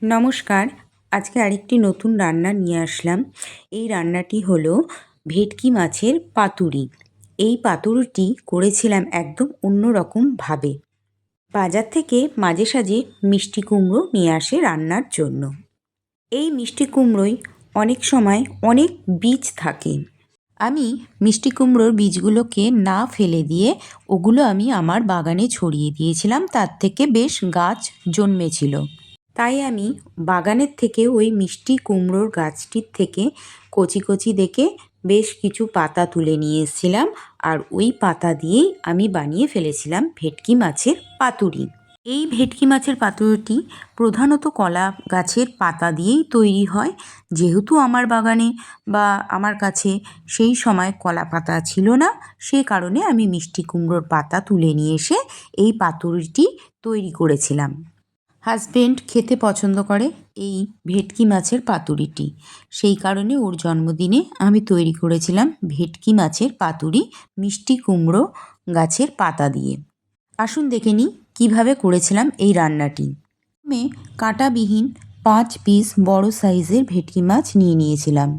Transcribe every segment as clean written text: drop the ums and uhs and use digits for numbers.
নমস্কার। আজকে আরেকটি নতুন রান্না নিয়ে আসলাম। এই রান্নাটি হলো ভেটকি মাছের পাতুরি। এই পাতুরিটি করেছিলাম একদম অন্যরকমভাবে। বাজার থেকে মাঝে সাঝে মিষ্টি কুমড়ো নিয়ে আসে রান্নার জন্য। এই মিষ্টি কুমড়োয় অনেক সময় অনেক বীজ থাকে। আমি মিষ্টি কুমড়োর বীজগুলোকে না ফেলে দিয়ে ওগুলো আমি আমার বাগানে ছড়িয়ে দিয়েছিলাম, তার থেকে বেশ গাছ জন্মেছিল। তাই আমি বাগানের থেকে ওই মিষ্টি কুমড়োর গাছটির থেকে কচি কচি দেখে বেশ কিছু পাতা তুলে নিয়ে এসেছিলাম, আর ওই পাতা দিয়েই আমি বানিয়ে ফেলেছিলাম ভেটকি মাছের পাতুরি। এই ভেটকি মাছের পাতুরিটি প্রধানত কলা গাছের পাতা দিয়েই তৈরি হয়। যেহেতু আমার বাগানে বা আমার কাছে সেই সময় কলা পাতা ছিল না, সে কারণে আমি মিষ্টি কুমড়োর পাতা তুলে নিয়ে এসে এই পাতুরিটি তৈরি করেছিলাম। হাজবেন্ড খেতে পছন্দ করে এই ভেটকি মাছের পাতুরিটি, সেই কারণে ওর জন্মদিনে আমি তৈরি করেছিলাম ভেটকি মাছের পাতুরি মিষ্টি কুমড়ো গাছের পাতা দিয়ে। আসুন দেখে নিই কীভাবে করেছিলাম এই রান্নাটি। আমি কাঁটাবিহীন 5 পিস বড় সাইজের ভেটকি মাছ নিয়ে নিয়েছিলাম।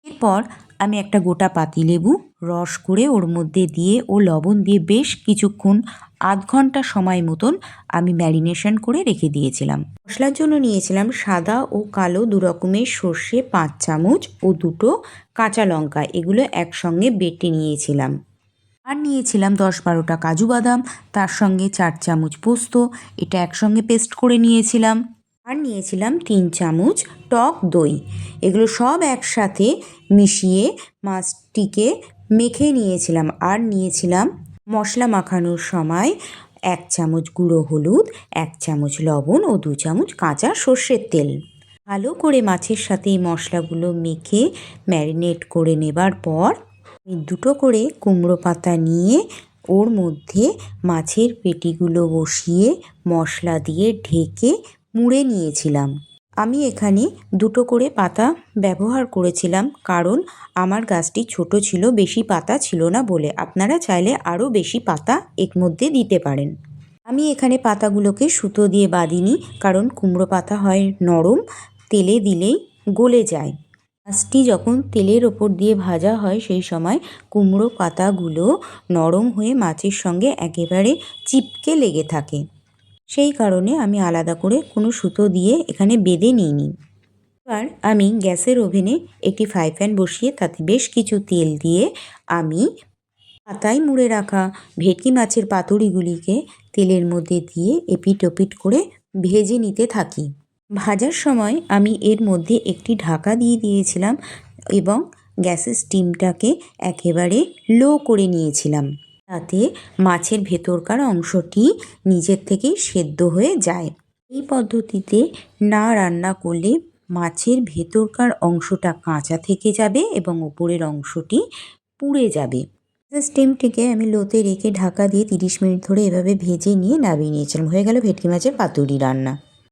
এরপর আমি একটা গোটা পাতিলেবু রস করে ওর মধ্যে দিয়ে ও লবণ দিয়ে বেশ কিছুক্ষণ আধ ঘন্টা সময় মতন আমি ম্যারিনেশন করে রেখে দিয়েছিলাম। মশলার জন্য নিয়েছিলাম সাদা ও কালো দু রকমের সর্ষে 5 চামচ ও দুটো কাঁচা লঙ্কা, এগুলো একসঙ্গে বেটে নিয়েছিলাম। আর নিয়েছিলাম 10-12টা কাজু বাদাম, তার সঙ্গে 4 চামচ পোস্ত, এটা একসঙ্গে পেস্ট করে নিয়েছিলাম। আর নিয়েছিলাম 3 চামচ টক দই। এগুলো সব একসাথে মিশিয়ে মাছটিকে মেখে নিয়েছিলাম। আর নিয়েছিলাম মশলা মাখানোর সময় 1 চামচ গুঁড়ো হলুদ, 1 চামচ লবণ ও 2 চামচ কাঁচা সর্ষের তেল। ভালো করে মাছের সাথে এই মশলাগুলো মেখে ম্যারিনেট করে নেবার পর আমি দুটো করে কুমড়ো পাতা নিয়ে ওর মধ্যে মাছের পেটিগুলো বসিয়ে মশলা দিয়ে ঢেকে মুড়ে নিয়েছিলাম। আমি এখানে দুটো করে পাতা ব্যবহার করেছিলাম, কারণ আমার গাছটি ছোট ছিল, বেশি পাতা ছিল না বলে। আপনারা চাইলে আরও বেশি পাতা এর মধ্যে দিতে পারেন। আমি এখানে পাতাগুলোকে সুতো দিয়ে বাঁধিনি, কারণ কুমড়ো পাতা হয় নরম, তেলে দিলেই গলে যায়। মাছটি যখন তেলের ওপর দিয়ে ভাজা হয় সেই সময় কুমড়ো পাতাগুলো নরম হয়ে মাছের সঙ্গে একেবারে চিপকে লেগে থাকে। সেই কারণে আমি আলাদা করে কোনো সুতো দিয়ে এখানে বেঁধে নিইনি। এবার আমি গ্যাসের ওভেনে একটি ফ্রাই প্যান বসিয়ে তাতে বেশ কিছু তেল দিয়ে আমি পাতায় মুড়ে রাখা ভেটকি মাছের পাতুরিগুলিকে তেলের মধ্যে দিয়ে এপিট ওপিট করে ভেজে নিতে থাকি। ভাজার সময় আমি এর মধ্যে একটি ঢাকা দিয়ে দিয়েছিলাম এবং গ্যাসের স্টিমটাকে একেবারে লো করে নিয়েছিলাম, তাতে মাছের ভেতরকার অংশটি নিজের থেকেই সেদ্ধ হয়ে যায়। এই পদ্ধতিতে না রান্না করলে মাছের ভেতরকার অংশটা কাঁচা থেকে যাবে এবং উপরের অংশটি পুড়ে যাবে। স্টিমটিকে আমি লোতে রেখে ঢাকা দিয়ে 30 মিনিট ধরে এভাবে ভেজে নিয়ে নামিয়ে নিয়েছিলাম। হয়ে গেল ভেটকি মাছের পাতুরি রান্না।